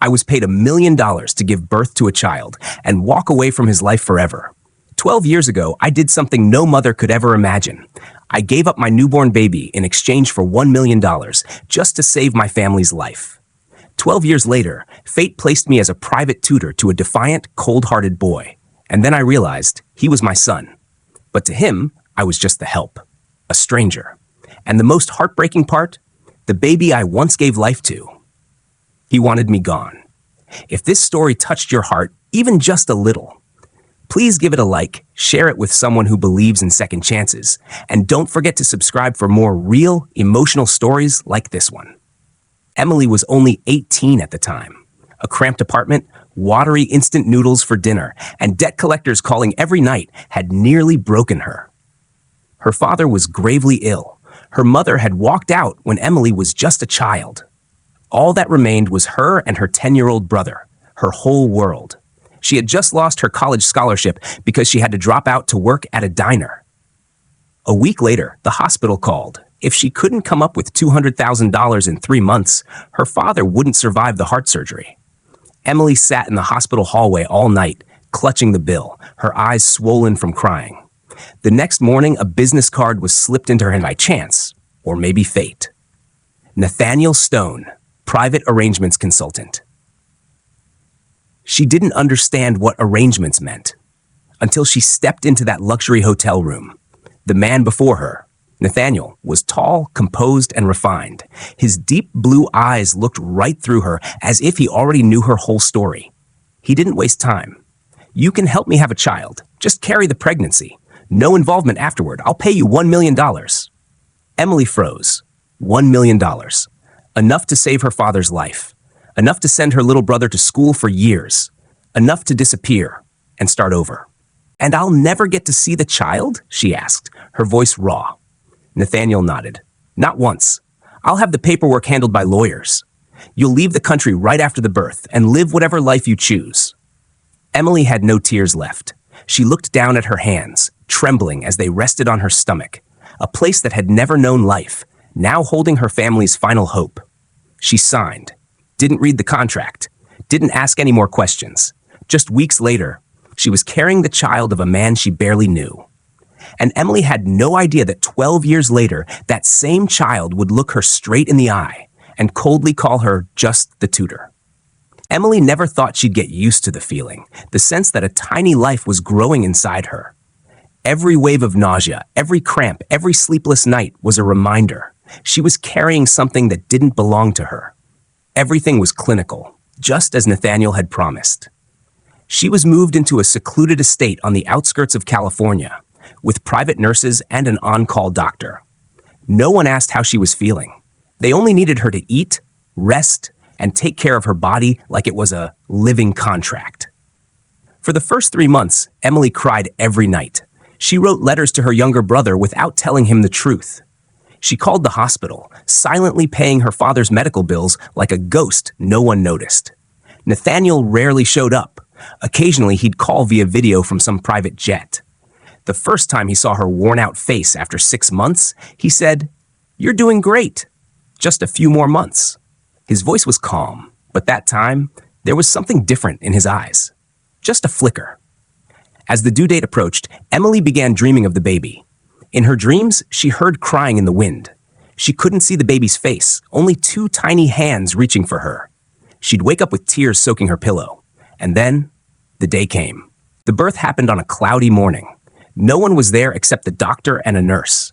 I was paid $1 million to give birth to a child and walk away from his life forever. 12 years ago, I did something no mother could ever imagine. I gave up my newborn baby in exchange for $1 million just to save my family's life. 12 years later, fate placed me as a private tutor to a defiant, cold-hearted boy. And then I realized he was my son. But to him, I was just the help, a stranger. And the most heartbreaking part, the baby I once gave life to, he wanted me gone. If this story touched your heart, even just a little, please give it a like, share it with someone who believes in second chances, and don't forget to subscribe for more real, emotional stories like this one. Emily was only 18 at the time. A cramped apartment, watery instant noodles for dinner, and debt collectors calling every night had nearly broken her. Her father was gravely ill. Her mother had walked out when Emily was just a child. All that remained was her and her 10-year-old brother, her whole world. She had just lost her college scholarship because she had to drop out to work at a diner. A week later, the hospital called. If she couldn't come up with $200,000 in 3 months, her father wouldn't survive the heart surgery. Emily sat in the hospital hallway all night, clutching the bill, her eyes swollen from crying. The next morning, a business card was slipped into her hand by chance, or maybe fate. Nathaniel Stone, private arrangements consultant. She didn't understand what arrangements meant until she stepped into that luxury hotel room. The man before her, Nathaniel, was tall, composed, and refined. His deep blue eyes looked right through her as if he already knew her whole story. He didn't waste time. "You can help me have a child. Just carry the pregnancy. No involvement afterward. I'll pay you $1 million. Emily froze. $1 million. Enough to save her father's life. Enough to send her little brother to school for years. Enough to disappear and start over. "And I'll never get to see the child?" she asked, her voice raw. Nathaniel nodded. "Not once. I'll have the paperwork handled by lawyers. You'll leave the country right after the birth and live whatever life you choose." Emily had no tears left. She looked down at her hands, trembling as they rested on her stomach, a place that had never known life, now holding her family's final hope. She signed, didn't read the contract, didn't ask any more questions. Just weeks later, she was carrying the child of a man she barely knew. And Emily had no idea that 12 years later, that same child would look her straight in the eye and coldly call her just the tutor. Emily never thought she'd get used to the feeling, the sense that a tiny life was growing inside her. Every wave of nausea, every cramp, every sleepless night was a reminder. She was carrying something that didn't belong to her. Everything was clinical, just as Nathaniel had promised. She was moved into a secluded estate on the outskirts of California, with private nurses and an on-call doctor. No one asked how she was feeling. They only needed her to eat, rest, and take care of her body like it was a living contract. For the first 3 months, Emily cried every night. She wrote letters to her younger brother without telling him the truth. She called the hospital, silently paying her father's medical bills like a ghost no one noticed. Nathaniel rarely showed up. Occasionally, he'd call via video from some private jet. The first time he saw her worn-out face after 6 months, he said, "You're doing great. Just a few more months." His voice was calm, but that time, there was something different in his eyes. Just a flicker. As the due date approached, Emily began dreaming of the baby. In her dreams, she heard crying in the wind. She couldn't see the baby's face, only 2 tiny hands reaching for her. She'd wake up with tears soaking her pillow. And then, the day came. The birth happened on a cloudy morning. No one was there except the doctor and a nurse.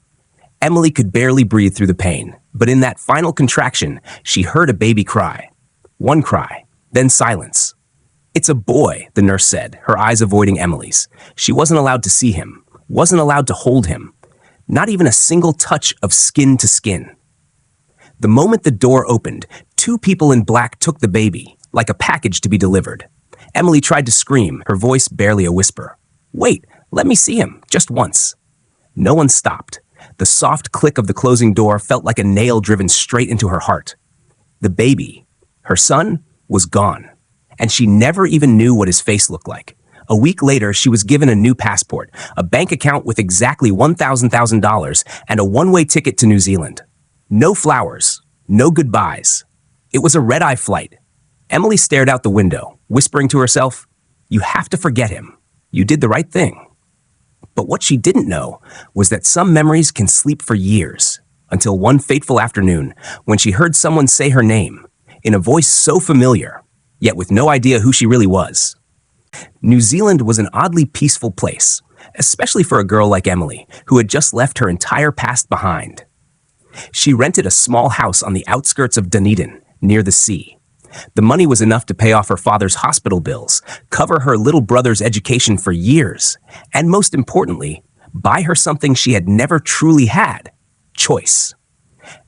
Emily could barely breathe through the pain, but in that final contraction, she heard a baby cry. One cry, then silence. "It's a boy," the nurse said, her eyes avoiding Emily's. She wasn't allowed to see him, wasn't allowed to hold him. Not even a single touch of skin to skin. The moment the door opened, 2 people in black took the baby, like a package to be delivered. Emily tried to scream, her voice barely a whisper. "Wait, let me see him, just once." No one stopped. The soft click of the closing door felt like a nail driven straight into her heart. The baby, her son, was gone, and she never even knew what his face looked like. A week later, she was given a new passport, a bank account with exactly $1,000 and a one-way ticket to New Zealand. No flowers, no goodbyes. It was a red-eye flight. Emily stared out the window, whispering to herself, "You have to forget him. You did the right thing." But what she didn't know was that some memories can sleep for years, until one fateful afternoon when she heard someone say her name, in a voice so familiar, yet with no idea who she really was. New Zealand was an oddly peaceful place, especially for a girl like Emily, who had just left her entire past behind. She rented a small house on the outskirts of Dunedin, near the sea. The money was enough to pay off her father's hospital bills, cover her little brother's education for years, and most importantly, buy her something she had never truly had: choice.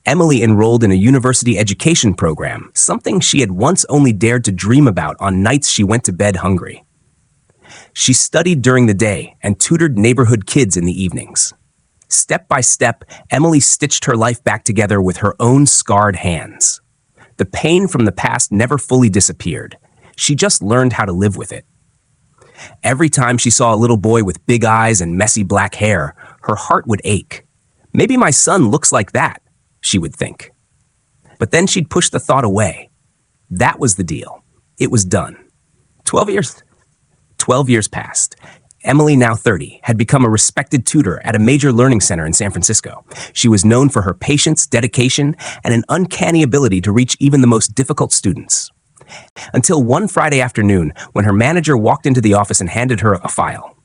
Emily enrolled in a university education program, something she had once only dared to dream about on nights she went to bed hungry. She studied during the day and tutored neighborhood kids in the evenings. Step by step, Emily stitched her life back together with her own scarred hands. The pain from the past never fully disappeared. She just learned how to live with it. Every time she saw a little boy with big eyes and messy black hair, her heart would ache. "Maybe my son looks like that," she would think. But then she'd push the thought away. That was the deal. It was done. 12 years passed. Emily, now 30, had become a respected tutor at a major learning center in San Francisco. She was known for her patience, dedication, and an uncanny ability to reach even the most difficult students. Until one Friday afternoon, when her manager walked into the office and handed her a file.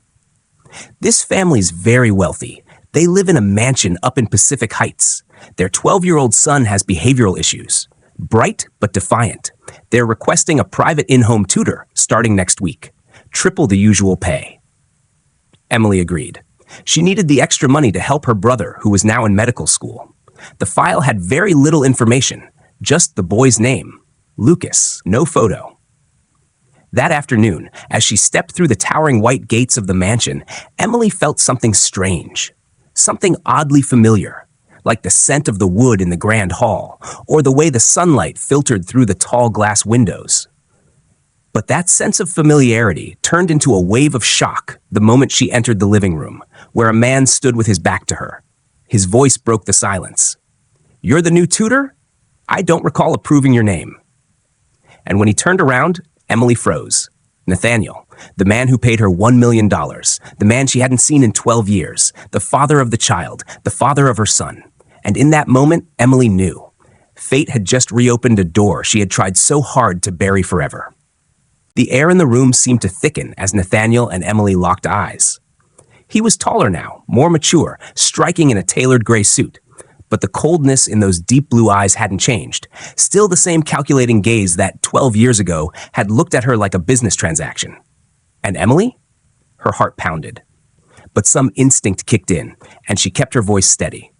"This family's very wealthy. They live in a mansion up in Pacific Heights. Their 12-year-old son has behavioral issues. Bright but defiant. They're requesting a private in-home tutor starting next week. Triple the usual pay." Emily agreed. She needed the extra money to help her brother, who was now in medical school. The file had very little information, just the boy's name, Lucas, no photo. That afternoon, as she stepped through the towering white gates of the mansion, Emily felt something strange, something oddly familiar, like the scent of the wood in the grand hall, or the way the sunlight filtered through the tall glass windows. But that sense of familiarity turned into a wave of shock the moment she entered the living room, where a man stood with his back to her. His voice broke the silence. "You're the new tutor? I don't recall approving your name." And when he turned around, Emily froze. Nathaniel, the man who paid her $1 million, the man she hadn't seen in 12 years, the father of the child, the father of her son. And in that moment, Emily knew. Fate had just reopened a door she had tried so hard to bury forever. The air in the room seemed to thicken as Nathaniel and Emily locked eyes. He was taller now, more mature, striking in a tailored gray suit. But the coldness in those deep blue eyes hadn't changed. Still the same calculating gaze that 12 years ago had looked at her like a business transaction. And Emily? Her heart pounded. But some instinct kicked in, and she kept her voice steady.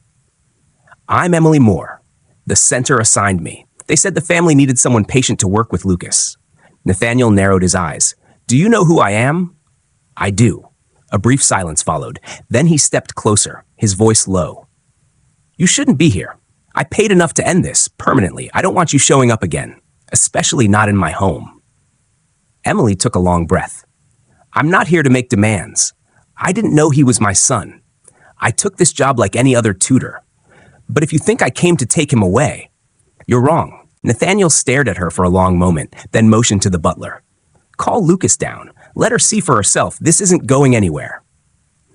"I'm Emily Moore. The center assigned me. They said the family needed someone patient to work with Lucas." Nathaniel narrowed his eyes. "Do you know who I am?" "I do." A brief silence followed. Then he stepped closer, his voice low. "You shouldn't be here. I paid enough to end this, permanently. I don't want you showing up again, especially not in my home." Emily took a long breath. "I'm not here to make demands. I didn't know he was my son. I took this job like any other tutor. But if you think I came to take him away, you're wrong." Nathaniel stared at her for a long moment, then motioned to the butler. "Call Lucas down. Let her see for herself. This isn't going anywhere."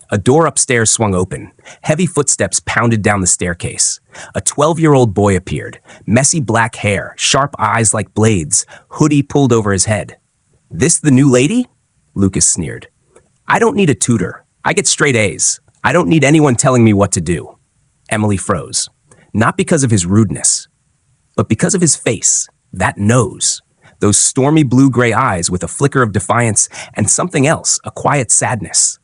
A door upstairs swung open. Heavy footsteps pounded down the staircase. A 12-year-old boy appeared. Messy black hair, sharp eyes like blades, hoodie pulled over his head. "This the new lady?" Lucas sneered. "I don't need a tutor. I get straight A's. I don't need anyone telling me what to do." Emily froze. Not because of his rudeness, but because of his face, that nose, those stormy blue-gray eyes with a flicker of defiance and something else, a quiet sadness.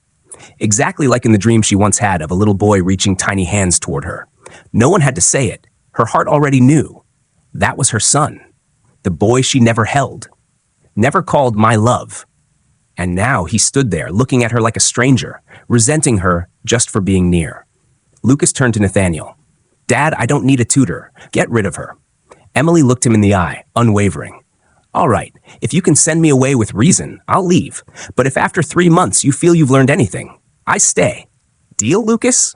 Exactly like in the dream she once had of a little boy reaching tiny hands toward her. No one had to say it. Her heart already knew. That was her son, the boy she never held, never called my love. And now he stood there looking at her like a stranger, resenting her just for being near. Lucas turned to Nathaniel. "Dad, I don't need a tutor. Get rid of her." Emily looked him in the eye, unwavering. "All right, if you can send me away with reason, I'll leave. But if after 3 months you feel you've learned anything, I stay. Deal, Lucas?"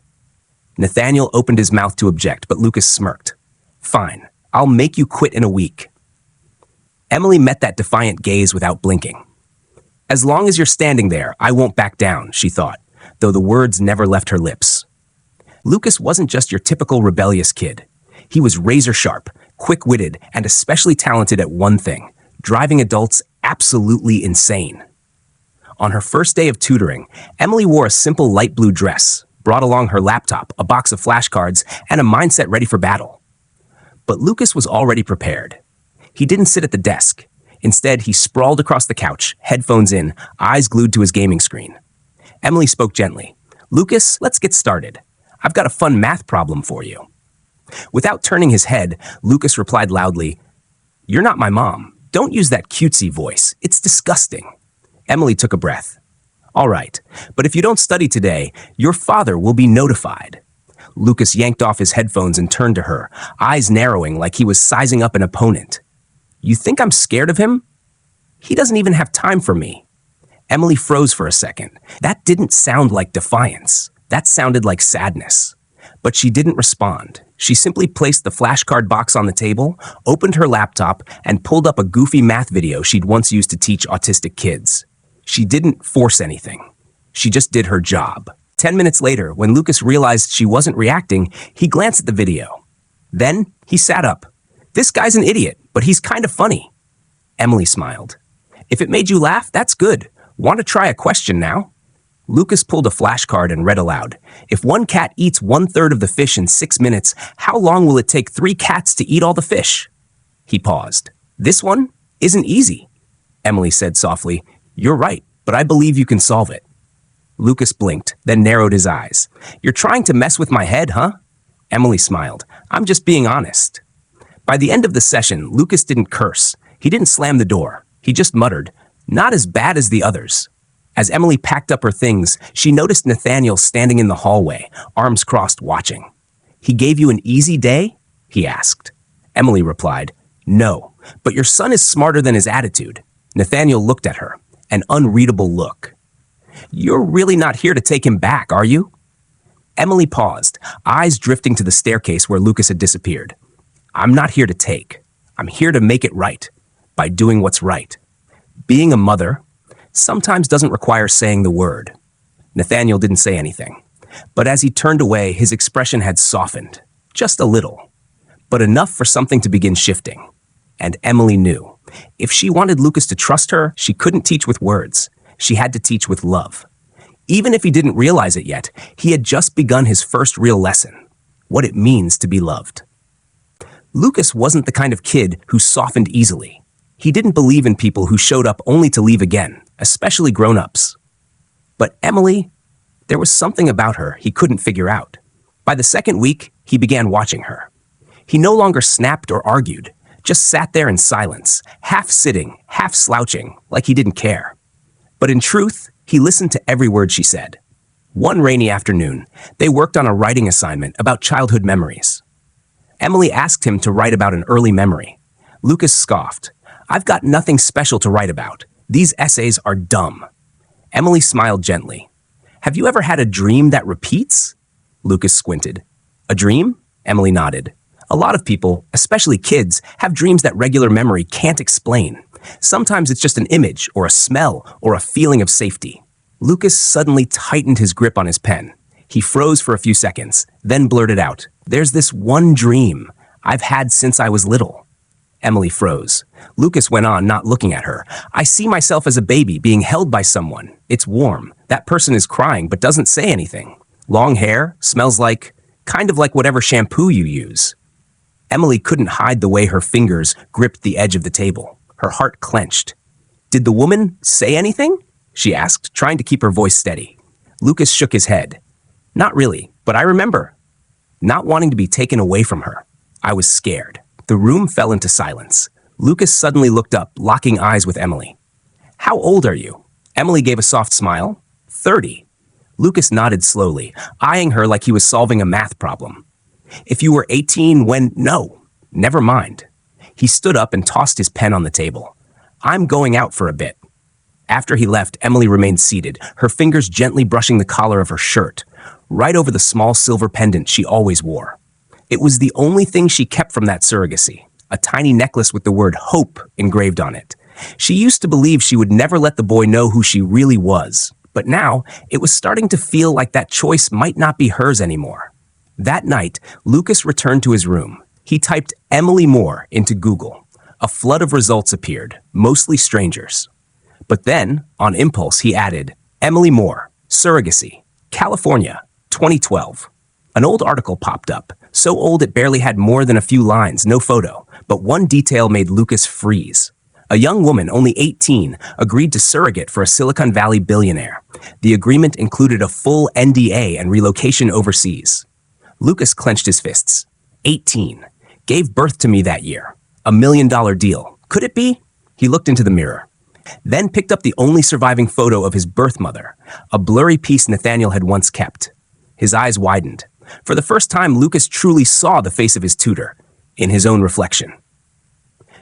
Nathaniel opened his mouth to object, but Lucas smirked. "Fine, I'll make you quit in a week." Emily met that defiant gaze without blinking. As long as you're standing there, I won't back down, she thought, though the words never left her lips. Lucas wasn't just your typical rebellious kid. He was razor-sharp, quick-witted, and especially talented at one thing: driving adults absolutely insane. On her first day of tutoring, Emily wore a simple light blue dress, brought along her laptop, a box of flashcards, and a mindset ready for battle. But Lucas was already prepared. He didn't sit at the desk. Instead, he sprawled across the couch, headphones in, eyes glued to his gaming screen. Emily spoke gently. "Lucas, let's get started. I've got a fun math problem for you." Without turning his head, Lucas replied loudly, "You're not my mom. Don't use that cutesy voice. It's disgusting." Emily took a breath. "All right, but if you don't study today, your father will be notified." Lucas yanked off his headphones and turned to her, eyes narrowing like he was sizing up an opponent. "You think I'm scared of him? He doesn't even have time for me." Emily froze for a second. That didn't sound like defiance. That sounded like sadness. But she didn't respond. She simply placed the flashcard box on the table, opened her laptop, and pulled up a goofy math video she'd once used to teach autistic kids. She didn't force anything. She just did her job. 10 minutes later, when Lucas realized she wasn't reacting, he glanced at the video. Then, he sat up. "This guy's an idiot, but he's kind of funny." Emily smiled. "If it made you laugh, that's good. Want to try a question now?" Lucas pulled a flashcard and read aloud. "If one cat eats 1/3 of the fish in 6 minutes, how long will it take 3 cats to eat all the fish?" He paused. "This one isn't easy." Emily said softly, "You're right, but I believe you can solve it." Lucas blinked, then narrowed his eyes. "You're trying to mess with my head, huh?" Emily smiled. "I'm just being honest." By the end of the session, Lucas didn't curse. He didn't slam the door. He just muttered, "Not as bad as the others." As Emily packed up her things, she noticed Nathaniel standing in the hallway, arms crossed, watching. "He gave you an easy day?" he asked. Emily replied, "No, but your son is smarter than his attitude." Nathaniel looked at her, an unreadable look. "You're really not here to take him back, are you?" Emily paused, eyes drifting to the staircase where Lucas had disappeared. "I'm not here to take. I'm here to make it right, by doing what's right. Being a mother sometimes doesn't require saying the word." Nathaniel didn't say anything, but as he turned away, his expression had softened, just a little, but enough for something to begin shifting. And Emily knew. If she wanted Lucas to trust her, she couldn't teach with words. She had to teach with love. Even if he didn't realize it yet, he had just begun his first real lesson, what it means to be loved. Lucas wasn't the kind of kid who softened easily. He didn't believe in people who showed up only to leave again, especially grown-ups. But Emily, there was something about her he couldn't figure out. By the second week, he began watching her. He no longer snapped or argued, just sat there in silence, half sitting, half slouching, like he didn't care. But in truth, he listened to every word she said. One rainy afternoon, they worked on a writing assignment about childhood memories. Emily asked him to write about an early memory. Lucas scoffed. "I've got nothing special to write about. These essays are dumb." Emily smiled gently. "Have you ever had a dream that repeats?" Lucas squinted. "A dream?" Emily nodded. "A lot of people, especially kids, have dreams that regular memory can't explain. Sometimes it's just an image, or a smell, or a feeling of safety." Lucas suddenly tightened his grip on his pen. He froze for a few seconds, then blurted out, "There's this one dream I've had since I was little." Emily froze. Lucas went on, not looking at her. "I see myself as a baby being held by someone. It's warm. That person is crying but doesn't say anything. Long hair, smells kind of like whatever shampoo you use." Emily couldn't hide the way her fingers gripped the edge of the table. Her heart clenched. "Did the woman say anything?" she asked, trying to keep her voice steady. Lucas shook his head. "Not really, but I remember. Not wanting to be taken away from her. I was scared." The room fell into silence. Lucas suddenly looked up, locking eyes with Emily. "How old are you?" Emily gave a soft smile. 30. Lucas nodded slowly, eyeing her like he was solving a math problem. "If you were 18 when... No, never mind." He stood up and tossed his pen on the table. "I'm going out for a bit." After he left, Emily remained seated, her fingers gently brushing the collar of her shirt, right over the small silver pendant she always wore. It was the only thing she kept from that surrogacy, a tiny necklace with the word hope engraved on it. She used to believe she would never let the boy know who she really was, but now it was starting to feel like that choice might not be hers anymore. That night, Lucas returned to his room. He typed Emily Moore into Google. A flood of results appeared, mostly strangers. But then, on impulse, he added, Emily Moore, surrogacy, California, 2012. An old article popped up, so old it barely had more than a few lines, no photo, but one detail made Lucas freeze. A young woman, only 18, agreed to surrogate for a Silicon Valley billionaire. The agreement included a full NDA and relocation overseas. Lucas clenched his fists. 18. Gave birth to me that year. $1 million deal. Could it be? He looked into the mirror. Then picked up the only surviving photo of his birth mother, a blurry piece Nathaniel had once kept. His eyes widened. For the first time, Lucas truly saw the face of his tutor, in his own reflection.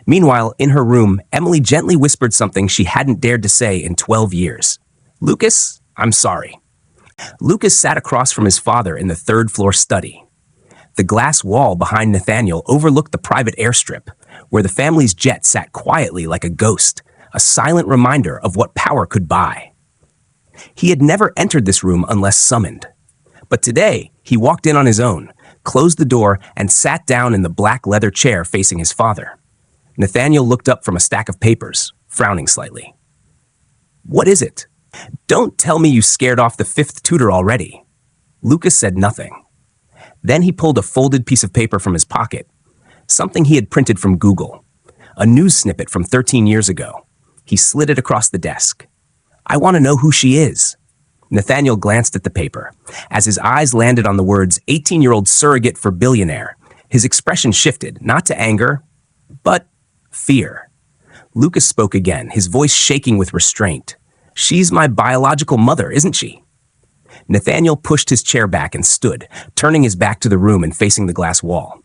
Meanwhile, in her room, Emily gently whispered something she hadn't dared to say in 12 years. Lucas, I'm sorry. Lucas sat across from his father in the third-floor study. The glass wall behind Nathaniel overlooked the private airstrip, where the family's jet sat quietly like a ghost, a silent reminder of what power could buy. He had never entered this room unless summoned. But today, he walked in on his own, closed the door, and sat down in the black leather chair facing his father. Nathaniel looked up from a stack of papers, frowning slightly. What is it? Don't tell me you scared off the fifth tutor already. Lucas said nothing. Then he pulled a folded piece of paper from his pocket, something he had printed from Google, a news snippet from 13 years ago. He slid it across the desk. I want to know who she is. Nathaniel glanced at the paper. As his eyes landed on the words 18-year-old surrogate for billionaire, his expression shifted, not to anger, but fear. Lucas spoke again, his voice shaking with restraint. She's my biological mother, isn't she? Nathaniel pushed his chair back and stood, turning his back to the room and facing the glass wall.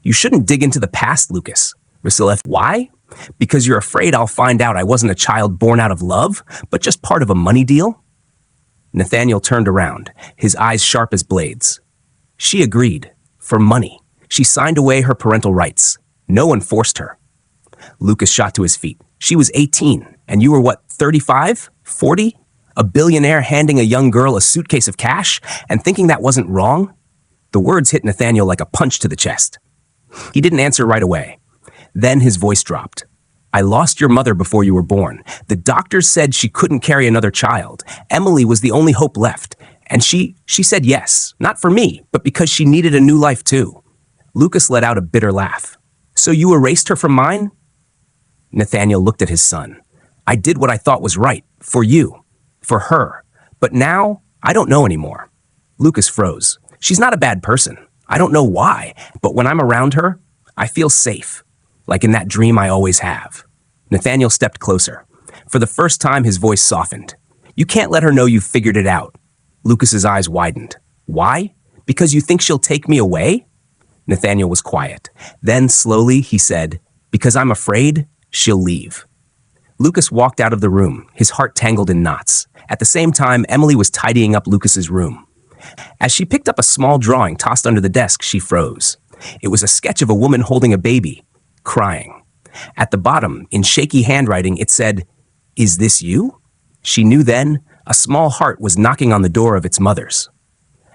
You shouldn't dig into the past, Lucas. Rusilla, why? Because you're afraid I'll find out I wasn't a child born out of love, but just part of a money deal? Nathaniel turned around, his eyes sharp as blades. She agreed. For money. She signed away her parental rights. No one forced her. Lucas shot to his feet. She was 18, and you were what, 35? 40? A billionaire handing a young girl a suitcase of cash and thinking that wasn't wrong? The words hit Nathaniel like a punch to the chest. He didn't answer right away. Then his voice dropped. I lost your mother before you were born. The doctors said she couldn't carry another child. Emily was the only hope left. And she said yes, not for me, but because she needed a new life too. Lucas let out a bitter laugh. So you erased her from mine? Nathaniel looked at his son. I did what I thought was right, for you, for her. But now, I don't know anymore. Lucas froze. She's not a bad person. I don't know why, but when I'm around her, I feel safe. Like in that dream I always have. Nathaniel stepped closer. For the first time, his voice softened. You can't let her know you've figured it out. Lucas's eyes widened. Why? Because you think she'll take me away? Nathaniel was quiet. Then, slowly, he said, because I'm afraid she'll leave. Lucas walked out of the room, his heart tangled in knots. At the same time, Emily was tidying up Lucas's room. As she picked up a small drawing tossed under the desk, she froze. It was a sketch of a woman holding a baby, crying. At the bottom, in shaky handwriting, it said, Is this you? She knew then a small heart was knocking on the door of its mother's.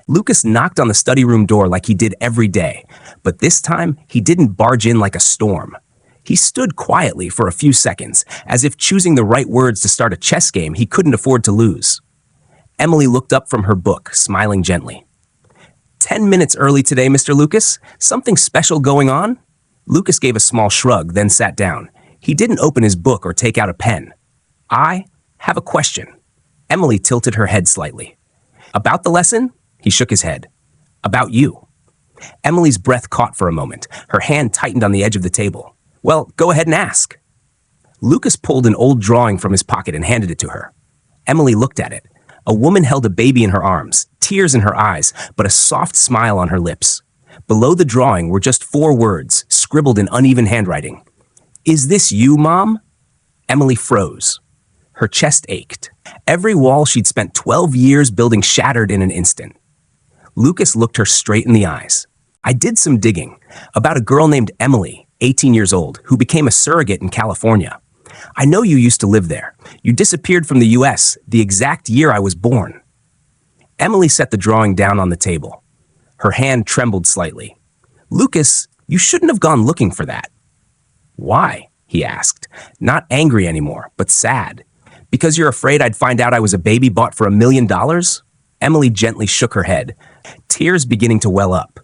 Lucas knocked on the study room door like he did every day, but this time he didn't barge in like a storm. He stood quietly for a few seconds, as if choosing the right words to start a chess game he couldn't afford to lose. Emily looked up from her book, smiling gently. 10 minutes early today, Mr. Lucas. Something special going on? Lucas gave a small shrug, then sat down. He didn't open his book or take out a pen. I have a question. Emily tilted her head slightly. About the lesson? He shook his head. About you. Emily's breath caught for a moment. Her hand tightened on the edge of the table. Well, go ahead and ask. Lucas pulled an old drawing from his pocket and handed it to her. Emily looked at it. A woman held a baby in her arms, tears in her eyes, but a soft smile on her lips. Below the drawing were just 4 words, scribbled in uneven handwriting. Is this you, Mom? Emily froze. Her chest ached. Every wall she'd spent 12 years building shattered in an instant. Lucas looked her straight in the eyes. I did some digging about a girl named Emily, 18 years old, who became a surrogate in California. I know you used to live there. You disappeared from the US the exact year I was born. Emily set the drawing down on the table. Her hand trembled slightly. Lucas, you shouldn't have gone looking for that. Why? He asked, not angry anymore, but sad. Because you're afraid I'd find out I was a baby bought for $1 million? Emily gently shook her head, tears beginning to well up.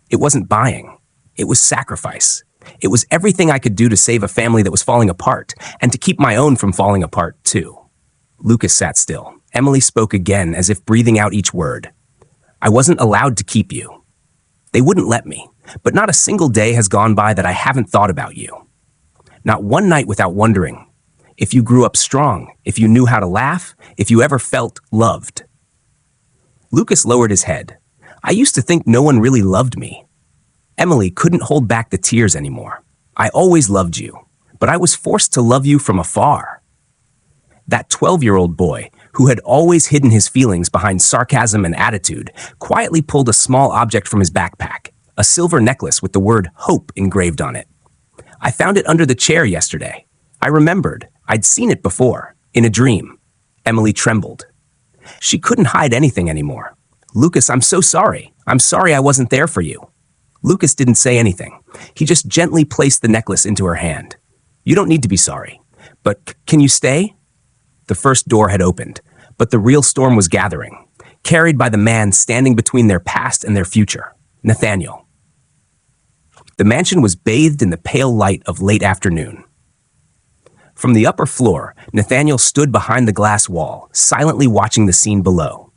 It wasn't buying. It was sacrifice. It was everything I could do to save a family that was falling apart, and to keep my own from falling apart, too. Lucas sat still. Emily spoke again, as if breathing out each word. I wasn't allowed to keep you. They wouldn't let me, but not a single day has gone by that I haven't thought about you. Not one night without wondering if you grew up strong, if you knew how to laugh, if you ever felt loved. Lucas lowered his head. I used to think no one really loved me. Emily couldn't hold back the tears anymore. I always loved you, but I was forced to love you from afar. That 12-year-old boy, who had always hidden his feelings behind sarcasm and attitude, quietly pulled a small object from his backpack, a silver necklace with the word hope engraved on it. I found it under the chair yesterday. I remembered. I'd seen it before, in a dream. Emily trembled. She couldn't hide anything anymore. Lucas, I'm so sorry. I'm sorry I wasn't there for you. Lucas didn't say anything. He just gently placed the necklace into her hand. You don't need to be sorry. But can you stay? The first door had opened, but the real storm was gathering, carried by the man standing between their past and their future, Nathaniel. The mansion was bathed in the pale light of late afternoon. From the upper floor, Nathaniel stood behind the glass wall, silently watching the scene below.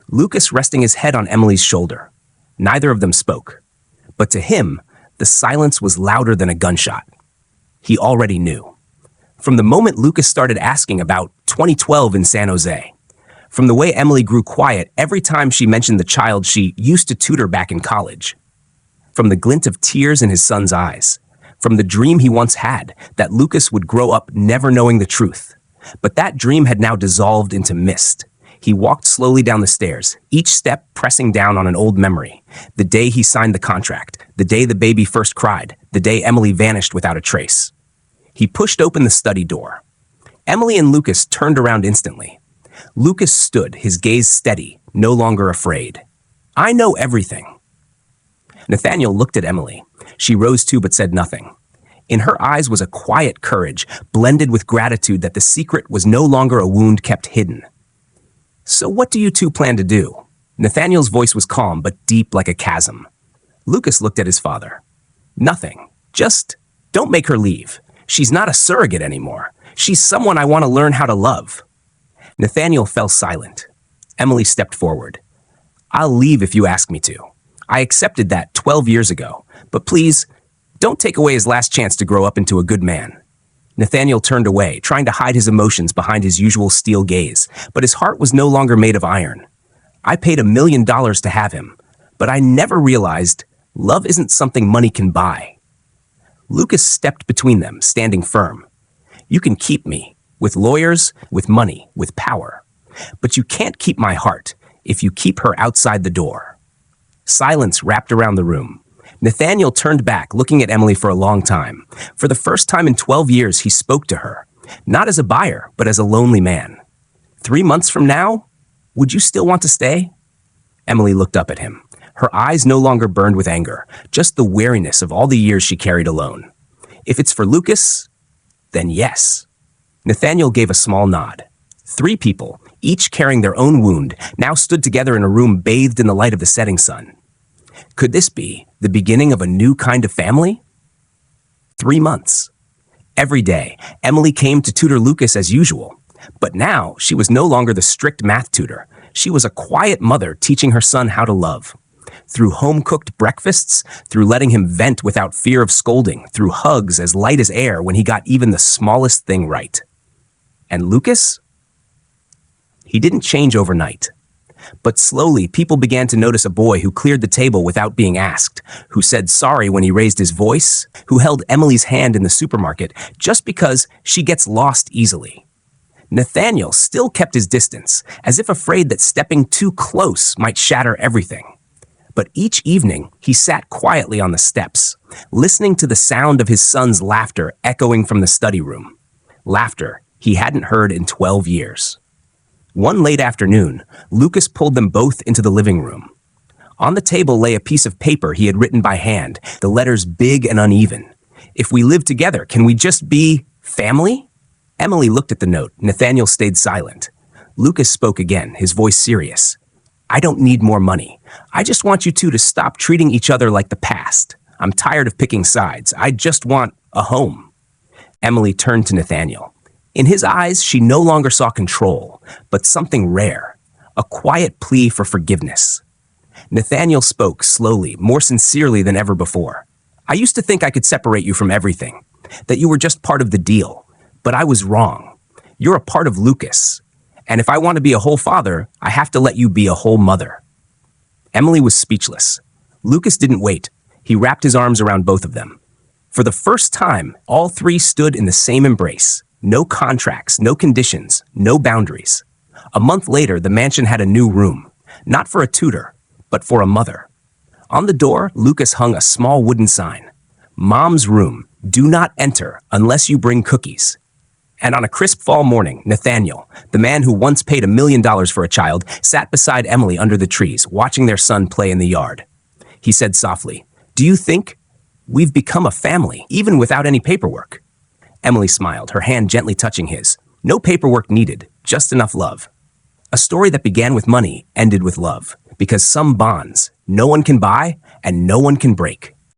Lucas resting his head on Emily's shoulder. Neither of them spoke. But to him, the silence was louder than a gunshot. He already knew. From the moment Lucas started asking about 2012 in San Jose. From the way Emily grew quiet every time she mentioned the child she used to tutor back in college. From the glint of tears in his son's eyes. From the dream he once had, that Lucas would grow up never knowing the truth. But that dream had now dissolved into mist. He walked slowly down the stairs, each step pressing down on an old memory. The day he signed the contract, the day the baby first cried, the day Emily vanished without a trace. He pushed open the study door. Emily and Lucas turned around instantly. Lucas stood, his gaze steady, no longer afraid. I know everything. Nathaniel looked at Emily. She rose too but said nothing. In her eyes was a quiet courage, blended with gratitude that the secret was no longer a wound kept hidden. So what do you two plan to do? Nathaniel's voice was calm but deep like a chasm. Lucas looked at his father. Nothing. Just don't make her leave. She's not a surrogate anymore. She's someone I want to learn how to love. Nathaniel fell silent. Emily stepped forward. I'll leave if you ask me to. I accepted that 12 years ago. But please, don't take away his last chance to grow up into a good man. Nathaniel turned away, trying to hide his emotions behind his usual steel gaze, but his heart was no longer made of iron. I paid $1 million to have him, but I never realized love isn't something money can buy. Lucas stepped between them, standing firm. You can keep me, with lawyers, with money, with power. But you can't keep my heart if you keep her outside the door. Silence wrapped around the room. Nathaniel turned back, looking at Emily for a long time. For the first time in 12 years, he spoke to her, not as a buyer, but as a lonely man. 3 months from now, would you still want to stay? Emily looked up at him. Her eyes no longer burned with anger, just the weariness of all the years she carried alone. If it's for Lucas, then yes. Nathaniel gave a small nod. 3 people, each carrying their own wound, now stood together in a room bathed in the light of the setting sun. Could this be the beginning of a new kind of family? 3 months. Every day, Emily came to tutor Lucas as usual. But now, she was no longer the strict math tutor. She was a quiet mother teaching her son how to love. Through home-cooked breakfasts, through letting him vent without fear of scolding, through hugs as light as air when he got even the smallest thing right. And Lucas? He didn't change overnight. But slowly, people began to notice a boy who cleared the table without being asked, who said sorry when he raised his voice, who held Emily's hand in the supermarket just because she gets lost easily. Nathaniel still kept his distance, as if afraid that stepping too close might shatter everything. But each evening, he sat quietly on the steps, listening to the sound of his son's laughter echoing from the study room. Laughter he hadn't heard in 12 years. One late afternoon, Lucas pulled them both into the living room. On the table lay a piece of paper he had written by hand, the letters big and uneven. "If we live together, can we just be family?" Emily looked at the note. Nathaniel stayed silent. Lucas spoke again, his voice serious. "I don't need more money. I just want you two to stop treating each other like the past. I'm tired of picking sides. I just want a home." Emily turned to Nathaniel. In his eyes, she no longer saw control, but something rare, a quiet plea for forgiveness. Nathaniel spoke slowly, more sincerely than ever before. "I used to think I could separate you from everything, that you were just part of the deal, but I was wrong. You're a part of Lucas, and if I want to be a whole father, I have to let you be a whole mother." Emily was speechless. Lucas didn't wait. He wrapped his arms around both of them. For the first time, all three stood in the same embrace. No contracts, no conditions, no boundaries. A month later, the mansion had a new room, not for a tutor, but for a mother. On the door, Lucas hung a small wooden sign. "Mom's room. Do not enter unless you bring cookies." And on a crisp fall morning, Nathaniel, the man who once paid $1 million for a child, sat beside Emily under the trees, watching their son play in the yard. He said softly, "Do you think we've become a family, even without any paperwork?" Emily smiled, her hand gently touching his. "No paperwork needed, just enough love." A story that began with money ended with love, because some bonds no one can buy and no one can break.